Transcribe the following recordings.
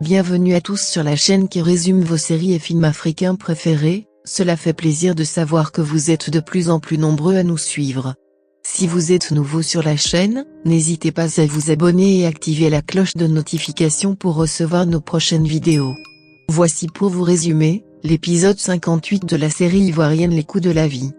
Bienvenue à tous sur la chaîne qui résume vos séries et films africains préférés. Cela fait plaisir de savoir que vous êtes de plus en plus nombreux à nous suivre. Si vous êtes nouveau sur la chaîne, n'hésitez pas à vous abonner et activer la cloche de notification pour recevoir nos prochaines vidéos. Voici pour vous résumer, l'épisode 58 de la série ivoirienne Les coups de la vie.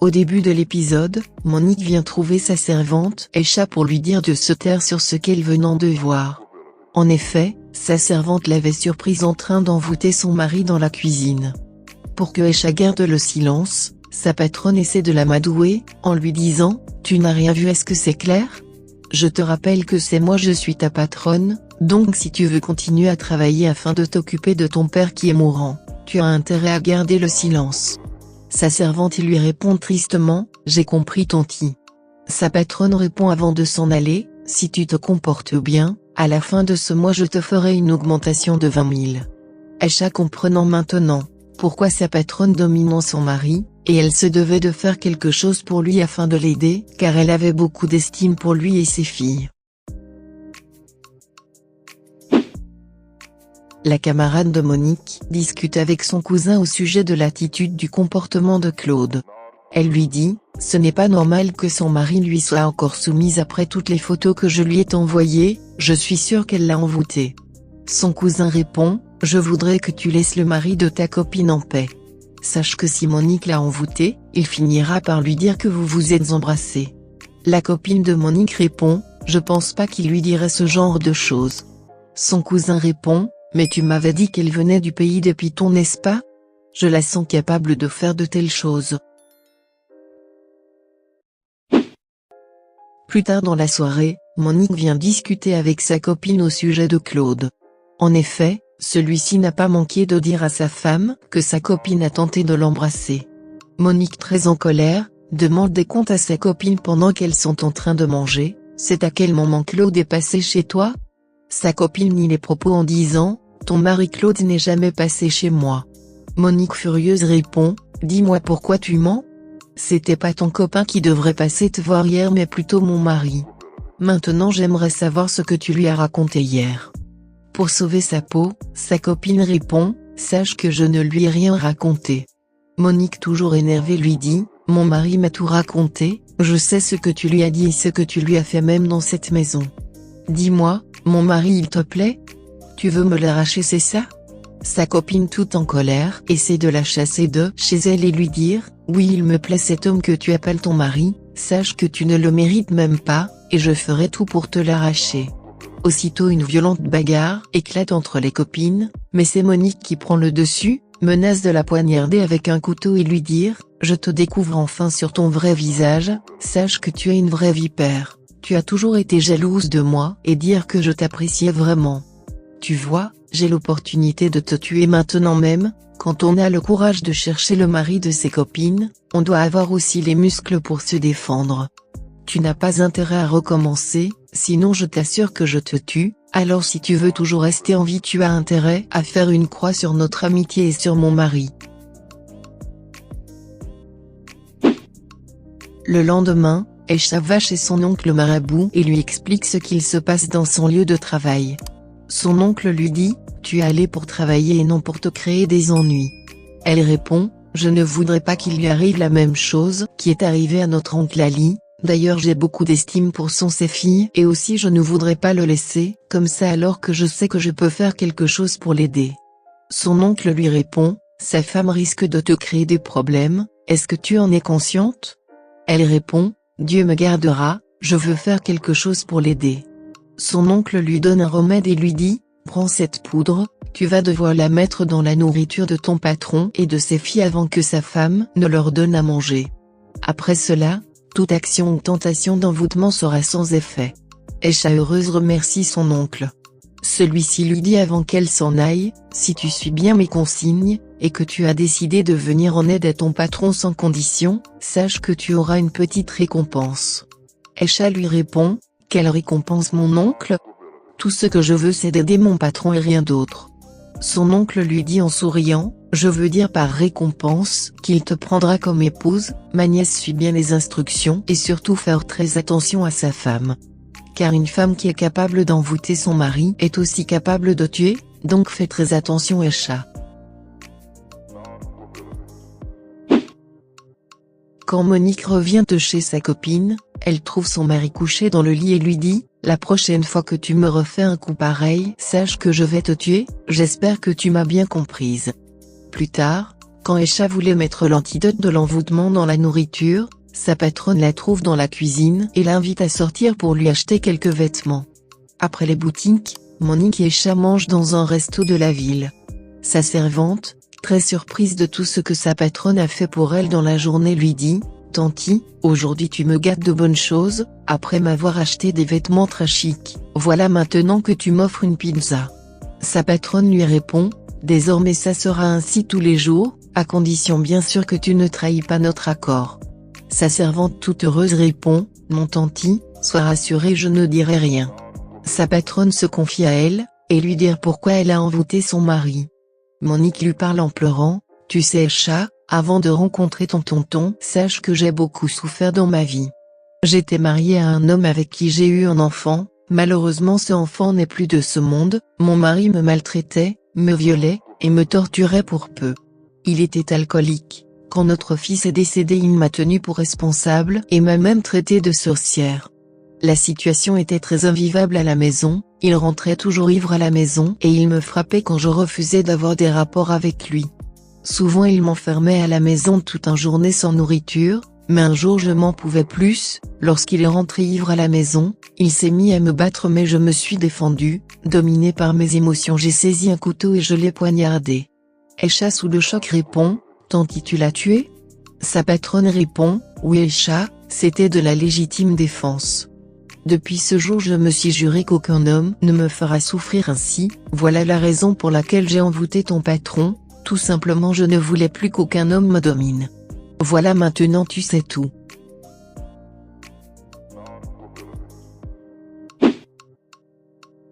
Au début de l'épisode, Monique vient trouver sa servante Aïcha pour lui dire de se taire sur ce qu'elle venait de voir. En effet, sa servante l'avait surprise en train d'envoûter son mari dans la cuisine. Pour que Aïcha garde le silence, sa patronne essaie de l'amadouer, en lui disant « Tu n'as rien vu, est-ce que c'est clair ? Je te rappelle que c'est moi, je suis ta patronne, donc si tu veux continuer à travailler afin de t'occuper de ton père qui est mourant, tu as intérêt à garder le silence. » Sa servante lui répond tristement « J'ai compris tonti. » Sa patronne répond avant de s'en aller « Si tu te comportes bien, à la fin de ce mois je te ferai une augmentation de 20 000. » Aïcha comprenant maintenant pourquoi sa patronne dominant son mari, et elle se devait de faire quelque chose pour lui afin de l'aider, car elle avait beaucoup d'estime pour lui et ses filles. La camarade de Monique discute avec son cousin au sujet de l'attitude du comportement de Claude. Elle lui dit « Ce n'est pas normal que son mari lui soit encore soumise après toutes les photos que je lui ai envoyées, je suis sûre qu'elle l'a envoûté. » Son cousin répond « Je voudrais que tu laisses le mari de ta copine en paix. Sache que si Monique l'a envoûté, il finira par lui dire que vous vous êtes embrassés. » La copine de Monique répond « Je pense pas qu'il lui dirait ce genre de choses. » Son cousin répond « Mais tu m'avais dit qu'elle venait du pays des Pythons, n'est-ce pas ? Je la sens capable de faire de telles choses. » Plus tard dans la soirée, Monique vient discuter avec sa copine au sujet de Claude. En effet, celui-ci n'a pas manqué de dire à sa femme que sa copine a tenté de l'embrasser. Monique, très en colère, demande des comptes à sa copine pendant qu'elles sont en train de manger. « C'est à quel moment Claude est passé chez toi ?» Sa copine nie les propos en disant « Ton mari Claude n'est jamais passé chez moi. » Monique furieuse répond « Dis-moi pourquoi tu mens ? C'était pas ton copain qui devrait passer te voir hier mais plutôt mon mari. Maintenant j'aimerais savoir ce que tu lui as raconté hier. » Pour sauver sa peau, sa copine répond « Sache que je ne lui ai rien raconté. » Monique toujours énervée lui dit « Mon mari m'a tout raconté, je sais ce que tu lui as dit et ce que tu lui as fait même dans cette maison. Dis-moi, mon mari il te plaît ? Tu veux me l'arracher, c'est ça ? » Sa copine toute en colère essaie de la chasser de chez elle et lui dire « Oui, il me plaît cet homme que tu appelles ton mari, sache que tu ne le mérites même pas, et je ferai tout pour te l'arracher. » Aussitôt une violente bagarre éclate entre les copines, mais c'est Monique qui prend le dessus, menace de la poignarder avec un couteau et lui dire « Je te découvre enfin sur ton vrai visage, sache que tu es une vraie vipère. Tu as toujours été jalouse de moi et dire que je t'appréciais vraiment. Tu vois, j'ai l'opportunité de te tuer maintenant même. Quand on a le courage de chercher le mari de ses copines, on doit avoir aussi les muscles pour se défendre. Tu n'as pas intérêt à recommencer, sinon je t'assure que je te tue, alors si tu veux toujours rester en vie tu as intérêt à faire une croix sur notre amitié et sur mon mari. » Le lendemain, Aïcha va chez son oncle marabout et lui explique ce qu'il se passe dans son lieu de travail. Son oncle lui dit « Tu es allé pour travailler et non pour te créer des ennuis. » Elle répond « Je ne voudrais pas qu'il lui arrive la même chose qui est arrivée à notre oncle Ali, d'ailleurs j'ai beaucoup d'estime pour ses filles et aussi je ne voudrais pas le laisser comme ça alors que je sais que je peux faire quelque chose pour l'aider. » Son oncle lui répond « Sa femme risque de te créer des problèmes, est-ce que tu en es consciente ? » Elle répond « Dieu me gardera, je veux faire quelque chose pour l'aider. » Son oncle lui donne un remède et lui dit « Prends cette poudre, tu vas devoir la mettre dans la nourriture de ton patron et de ses filles avant que sa femme ne leur donne à manger. Après cela, toute action ou tentation d'envoûtement sera sans effet. » Aïcha heureuse remercie son oncle. Celui-ci lui dit avant qu'elle s'en aille « Si tu suis bien mes consignes, et que tu as décidé de venir en aide à ton patron sans condition, sache que tu auras une petite récompense. » Aïcha lui répond « Quelle récompense mon oncle ? Tout ce que je veux c'est d'aider mon patron et rien d'autre. » Son oncle lui dit en souriant, je veux dire par récompense, qu'il te prendra comme épouse. Ma nièce suit bien les instructions et surtout faire très attention à sa femme. Car une femme qui est capable d'envoûter son mari est aussi capable de tuer, donc fais très attention Aisha. Quand Monique revient de chez sa copine, elle trouve son mari couché dans le lit et lui dit, la prochaine fois que tu me refais un coup pareil, sache que je vais te tuer, j'espère que tu m'as bien comprise. Plus tard, quand Aisha voulait mettre l'antidote de l'envoûtement dans la nourriture, sa patronne la trouve dans la cuisine et l'invite à sortir pour lui acheter quelques vêtements. Après les boutiques, Monique et Aisha mangent dans un resto de la ville. Sa servante, très surprise de tout ce que sa patronne a fait pour elle dans la journée, lui dit, Tanti, aujourd'hui tu me gâtes de bonnes choses, après m'avoir acheté des vêtements très chics, voilà maintenant que tu m'offres une pizza. Sa patronne lui répond, désormais ça sera ainsi tous les jours, à condition bien sûr que tu ne trahis pas notre accord. Sa servante toute heureuse répond, mon tanti, sois rassuré, je ne dirai rien. Sa patronne se confie à elle, et lui dire pourquoi elle a envoûté son mari. Monique lui parle en pleurant, tu sais Aisha, avant de rencontrer ton tonton, sache que j'ai beaucoup souffert dans ma vie. J'étais mariée à un homme avec qui j'ai eu un enfant, malheureusement ce enfant n'est plus de ce monde, mon mari me maltraitait, me violait, et me torturait pour peu. Il était alcoolique. Quand notre fils est décédé, il m'a tenue pour responsable et m'a même traité de sorcière. La situation était très invivable à la maison, il rentrait toujours ivre à la maison et il me frappait quand je refusais d'avoir des rapports avec lui. Souvent il m'enfermait à la maison toute une journée sans nourriture, mais un jour je m'en pouvais plus, lorsqu'il est rentré ivre à la maison, il s'est mis à me battre mais je me suis défendue, dominée par mes émotions j'ai saisi un couteau et je l'ai poignardé. Aisha sous le choc répond, Tanti tu l'as tué? Sa patronne répond, oui Aisha, c'était de la légitime défense. Depuis ce jour je me suis juré qu'aucun homme ne me fera souffrir ainsi, voilà la raison pour laquelle j'ai envoûté ton patron, tout simplement je ne voulais plus qu'aucun homme me domine. Voilà maintenant tu sais tout.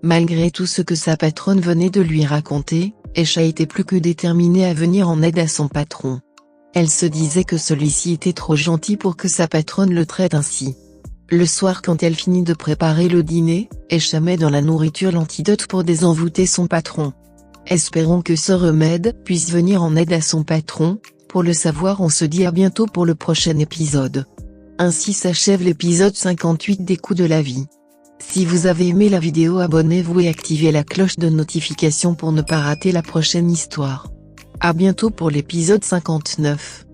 Malgré tout ce que sa patronne venait de lui raconter, Aisha était plus que déterminée à venir en aide à son patron. Elle se disait que celui-ci était trop gentil pour que sa patronne le traite ainsi. Le soir quand elle finit de préparer le dîner, Aisha met dans la nourriture l'antidote pour désenvoûter son patron. Espérons que ce remède puisse venir en aide à son patron. Pour le savoir on se dit à bientôt pour le prochain épisode. Ainsi s'achève l'épisode 58 des coups de la vie. Si vous avez aimé la vidéo, abonnez-vous et activez la cloche de notification pour ne pas rater la prochaine histoire. À bientôt pour l'épisode 59.